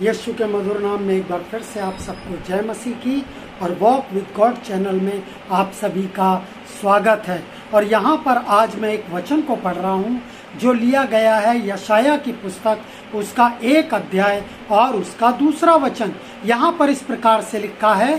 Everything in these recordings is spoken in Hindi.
यीशु के मधुर नाम में एक बार फिर से आप सबको जय मसीह की और वॉक विद गॉड चैनल में आप सभी का स्वागत है। और यहाँ पर आज मैं एक वचन को पढ़ रहा हूँ जो लिया गया है यशाया की पुस्तक उसका 1 अध्याय और उसका 2 वचन। यहाँ पर इस प्रकार से लिखा है,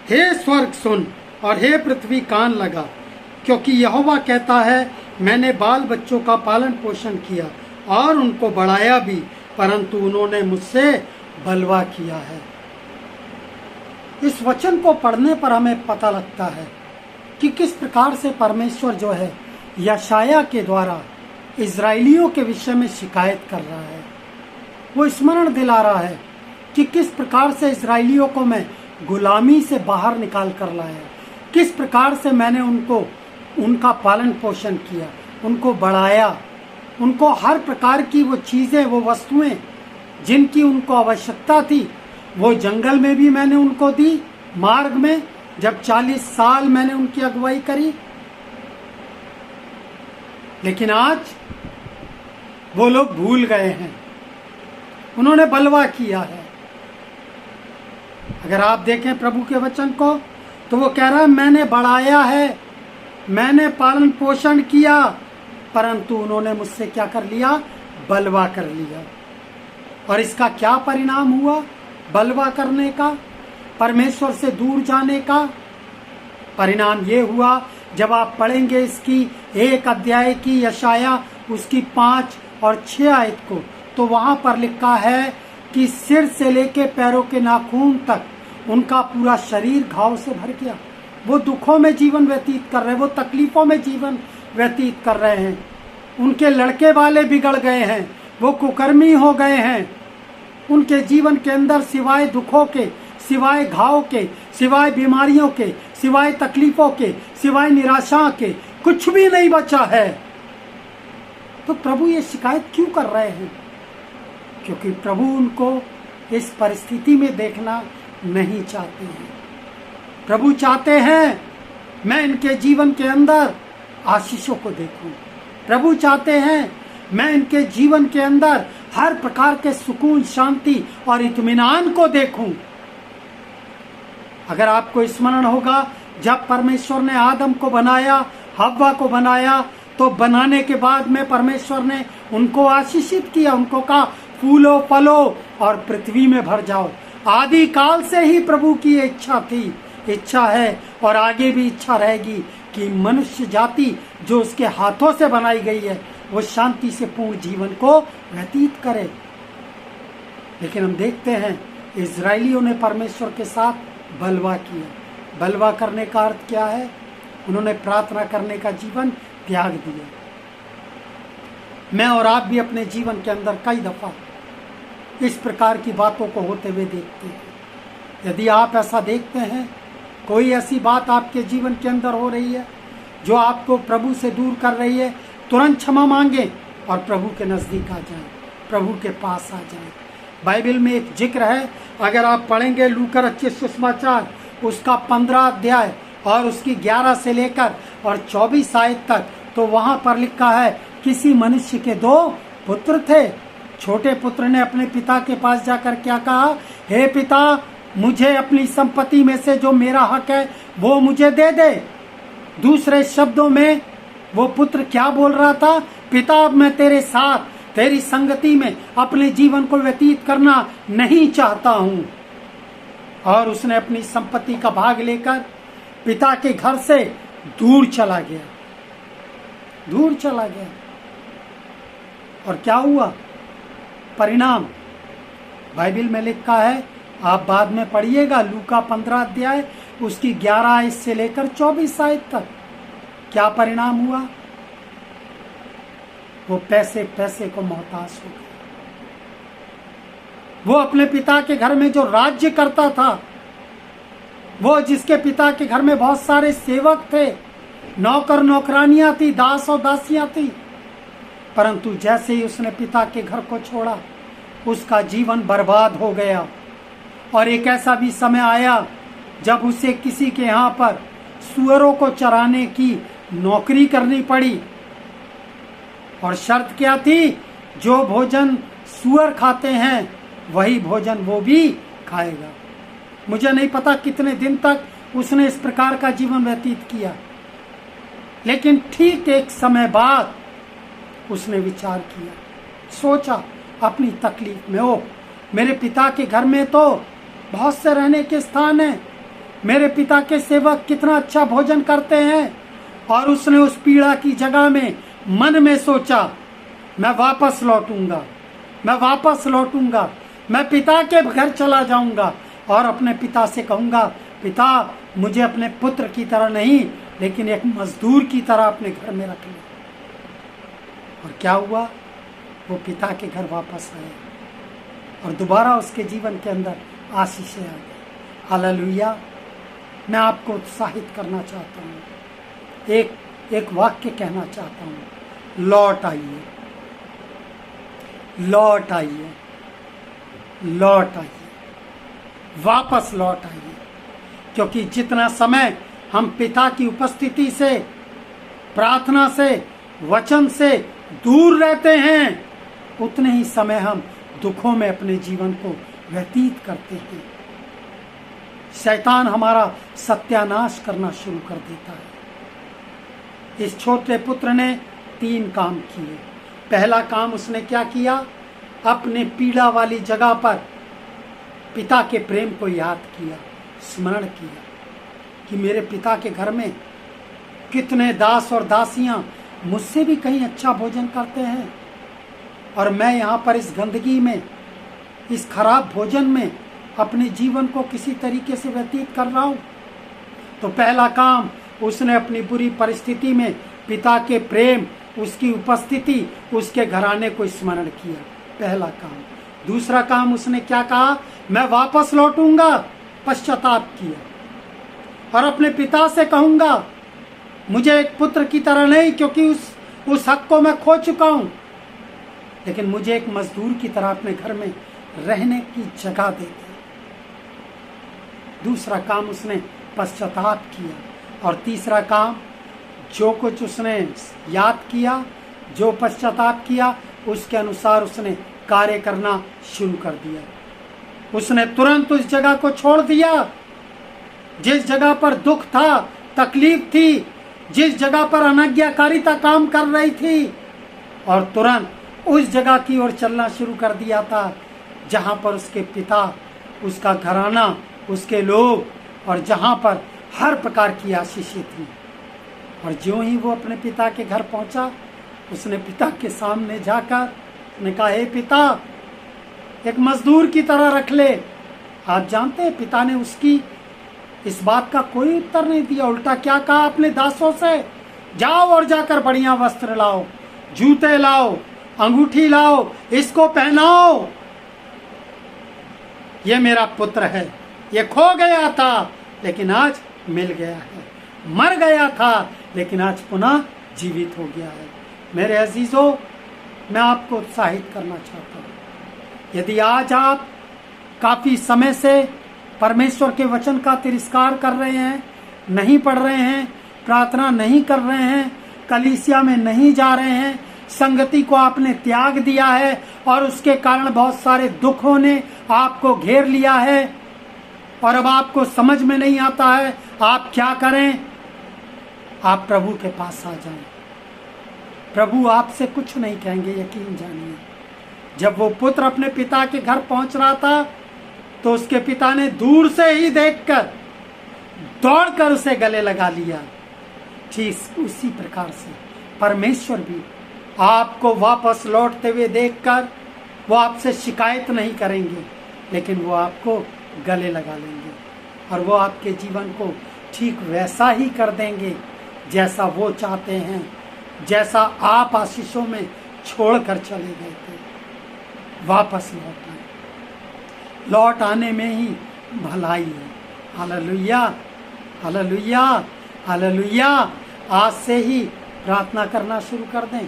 हे स्वर्ग सुन और हे पृथ्वी कान लगा, क्योंकि यहोवा कहता है, मैंने बाल बच्चों का पालन पोषण किया और उनको बढ़ाया भी, परंतु उन्होंने मुझसे बलवा किया है। इस वचन को पढ़ने पर हमें पता लगता है कि किस प्रकार से परमेश्वर जो है यशाया के द्वारा इजराइलियों के विषय में शिकायत कर रहा है। वो स्मरण दिला रहा है कि किस प्रकार से इजराइलियों को मैं गुलामी से बाहर निकाल कर लाया, किस प्रकार से मैंने उनका पालन पोषण किया, उनको बढ़ाया, उनको हर प्रकार की वो चीज़ें, वो वस्तुएं जिनकी उनको आवश्यकता थी वो जंगल में भी मैंने उनको दी, मार्ग में जब 40 साल मैंने उनकी अगुवाई करी। लेकिन आज वो लोग भूल गए हैं, उन्होंने बलवा किया है। अगर आप देखें प्रभु के वचन को तो वो कह रहा है, मैंने बढ़ाया है, मैंने पालन पोषण किया, परंतु उन्होंने मुझसे क्या कर लिया? बलवा कर लिया। और इसका क्या परिणाम हुआ? बलवा करने का, परमेश्वर से दूर जाने का परिणाम ये हुआ। जब आप पढ़ेंगे इसकी 1 अध्याय की यशाया उसकी 5 और 6 आयत को, तो वहां पर लिखा है कि सिर से लेके पैरों के नाखून तक उनका पूरा शरीर घाव से भर गया। वो दुखों में जीवन व्यतीत कर रहे हैं, वो तकलीफों में जीवन व्यतीत कर रहे हैं। उनके लड़के वाले बिगड़ गए हैं, वो कुकर्मी हो गए हैं। उनके जीवन के अंदर सिवाय दुखों के, सिवाय घाव के, सिवाय बीमारियों के, सिवाय तकलीफों के, सिवाय निराशा के कुछ भी नहीं बचा है। तो प्रभु ये शिकायत क्यों कर रहे हैं? क्योंकि प्रभु उनको इस परिस्थिति में देखना नहीं चाहते हैं। प्रभु चाहते हैं मैं इनके जीवन के अंदर आशीषों को देखूं। प्रभु चाहते हैं मैं इनके जीवन के अंदर हर प्रकार के सुकून, शांति और इत्मीनान को देखूं। अगर आपको स्मरण होगा, जब परमेश्वर ने आदम को बनाया, हव्वा को बनाया, तो बनाने के बाद में परमेश्वर ने उनको आशीषित किया, उनको कहा फूलो फलो और पृथ्वी में भर जाओ। आदि काल से ही प्रभु की इच्छा थी, इच्छा है और आगे भी इच्छा रहेगी कि मनुष्य जाति जो उसके हाथों से बनाई गई है वो शांति से पूर्ण जीवन को व्यतीत करे। लेकिन हम देखते हैं इजरायलियों ने परमेश्वर के साथ बलवा किया। बलवा करने का अर्थ क्या है? उन्होंने प्रार्थना करने का जीवन त्याग दिया। मैं और आप भी अपने जीवन के अंदर कई दफा इस प्रकार की बातों को होते हुए देखते हैं। यदि आप ऐसा देखते हैं, कोई ऐसी बात आपके जीवन के अंदर हो रही है जो आपको प्रभु से दूर कर रही है, तुरंत क्षमा मांगे और प्रभु के नज़दीक आ जाएं, प्रभु के पास आ जाएं। बाइबल में एक जिक्र है, अगर आप पढ़ेंगे लूका रचित सुसमाचार उसका 15 अध्याय और उसकी 11 से लेकर और 24 आयत तक, तो वहाँ पर लिखा है, किसी मनुष्य के 2 पुत्र थे। छोटे पुत्र ने अपने पिता के पास जाकर क्या कहा? हे पिता, मुझे अपनी संपत्ति में से जो मेरा हक है वो मुझे दे दे। दूसरे शब्दों में वो पुत्र क्या बोल रहा था? पिता, अब मैं तेरे साथ तेरी संगति में अपने जीवन को व्यतीत करना नहीं चाहता हूं। और उसने अपनी संपत्ति का भाग लेकर पिता के घर से दूर चला गया, दूर चला गया। और क्या हुआ? परिणाम बाइबल में लिखा है, आप बाद में पढ़िएगा, लूका 15 अध्याय उसकी 11 आयत से लेकर 24 आयत तक। क्या परिणाम हुआ? वो पैसे को मोहताज हो गए। वो अपने पिता के घर में जो राज्य करता था, वो जिसके पिता के घर में बहुत सारे सेवक थे, नौकर नौकरानियां थी, दास और दासियां थी, परंतु जैसे ही उसने पिता के घर को छोड़ा उसका जीवन बर्बाद हो गया। और एक ऐसा भी समय आया जब उसे किसी के यहाँ पर सुअरों को चराने की नौकरी करनी पड़ी। और शर्त क्या थी जो भोजन सूअर खाते हैं वही भोजन वो भी खाएगा। मुझे नहीं पता कितने दिन तक उसने इस प्रकार का जीवन व्यतीत किया, लेकिन ठीक एक समय बाद उसने विचार किया, सोचा अपनी तकलीफ में, ओ मेरे पिता के घर में तो बहुत से रहने के स्थान हैं, मेरे पिता के सेवक कितना अच्छा भोजन करते हैं। और उसने उस पीड़ा की जगह में मन में सोचा, मैं वापस लौटूंगा, मैं वापस लौटूंगा, मैं पिता के घर चला जाऊंगा और अपने पिता से कहूंगा, पिता मुझे अपने पुत्र की तरह नहीं लेकिन एक मजदूर की तरह अपने घर में रख ले। और क्या हुआ, वो पिता के घर वापस आए और दोबारा उसके जीवन के अंदर आशीषें आ गई। हालेलुया। मैं आपको उत्साहित करना चाहता हूँ, एक वाक्य कहना चाहता हूँ, लौट आइए, लौट आइए, लौट आइए, वापस लौट आइए। क्योंकि जितना समय हम पिता की उपस्थिति से, प्रार्थना से, वचन से दूर रहते हैं, उतने ही समय हम दुखों में अपने जीवन को व्यतीत करते हैं। शैतान हमारा सत्यानाश करना शुरू कर देता है। इस छोटे पुत्र ने 3 काम किए। पहला काम उसने क्या किया, अपने पीड़ा वाली जगह पर पिता के प्रेम को याद किया, स्मरण किया कि मेरे पिता के घर में कितने दास और दासियां मुझसे भी कहीं अच्छा भोजन करते हैं और मैं यहाँ पर इस गंदगी में, इस खराब भोजन में अपने जीवन को किसी तरीके से व्यतीत कर रहा हूँ। तो पहला काम उसने अपनी बुरी परिस्थिति में पिता के प्रेम, उसकी उपस्थिति, उसके घराने को स्मरण किया, पहला काम। दूसरा काम उसने क्या कहा, मैं वापस लौटूंगा, पश्चाताप किया और अपने पिता से कहूंगा, मुझे एक पुत्र की तरह नहीं, क्योंकि उस हक को मैं खो चुका हूं, लेकिन मुझे एक मजदूर की तरह अपने घर में रहने की जगह दे दे। दूसरा काम उसने पश्चाताप किया और तीसरा काम, जो कुछ उसने याद किया, जो पश्चाताप किया, उसके अनुसार उसने कार्य करना शुरू कर दिया। उसने तुरंत उस जगह को छोड़ दिया जिस जगह पर दुख था, तकलीफ थी, जिस जगह पर अनाज्ञाकारिता काम कर रही थी, और तुरंत उस जगह की ओर चलना शुरू कर दिया था जहां पर उसके पिता, उसका घराना, उसके लोग, और जहां पर हर प्रकार की आशीषें थी। और ज्यों ही वो अपने पिता के घर पहुंचा, उसने पिता के सामने जाकर उसने कहा, हे पिता, एक मजदूर की तरह रख ले। आप जानते हैं पिता ने उसकी इस बात का कोई उत्तर नहीं दिया, उल्टा क्या कहा अपने दासों से, जाओ और जाकर बढ़िया वस्त्र लाओ, जूते लाओ, अंगूठी लाओ, इसको पहनाओ, ये मेरा पुत्र है, ये खो गया था लेकिन आज मिल गया है, मर गया था लेकिन आज पुनः जीवित हो गया है। मेरे अजीजों, मैं आपको उत्साहित करना चाहता हूँ, यदि आज आप काफी समय से परमेश्वर के वचन का तिरस्कार कर रहे हैं, नहीं पढ़ रहे हैं, प्रार्थना नहीं कर रहे हैं, कलीसिया में नहीं जा रहे हैं, संगति को आपने त्याग दिया है और उसके कारण बहुत सारे दुखों ने आपको घेर लिया है और अब आपको समझ में नहीं आता है आप क्या करें, आप प्रभु के पास आ जाएं। प्रभु आपसे कुछ नहीं कहेंगे, यकीन जानिए। जब वो पुत्र अपने पिता के घर पहुंच रहा था तो उसके पिता ने दूर से ही देखकर दौड़कर उसे गले लगा लिया। ठीक उसी प्रकार से परमेश्वर भी आपको वापस लौटते हुए देखकर वो आपसे शिकायत नहीं करेंगे, लेकिन वो आपको गले लगा लेंगे और वो आपके जीवन को ठीक वैसा ही कर देंगे जैसा वो चाहते हैं, जैसा आप आशीषों में छोड़कर चले गए थे। वापस लौट आए, लौट आने में ही भलाई है। Hallelujah, hallelujah, hallelujah. आज से ही प्रार्थना करना शुरू कर दें,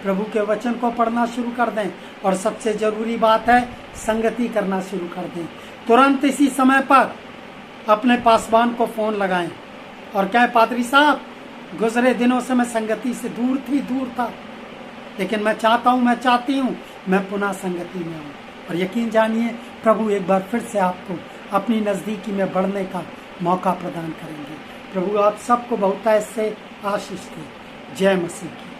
प्रभु के वचन को पढ़ना शुरू कर दें और सबसे जरूरी बात है संगति करना शुरू कर दें। तुरंत इसी समय पर अपने पासवान को फ़ोन लगाएं और कहें, पादरी साहब, गुजरे दिनों से मैं संगति से दूर था, लेकिन मैं चाहती हूँ मैं पुनः संगति में हूँ। और यकीन जानिए प्रभु एक बार फिर से आपको अपनी नज़दीकी में बढ़ने का मौका प्रदान करेंगे। प्रभु आप सबको बहुतायत से आशीष दे। जय मसीह की।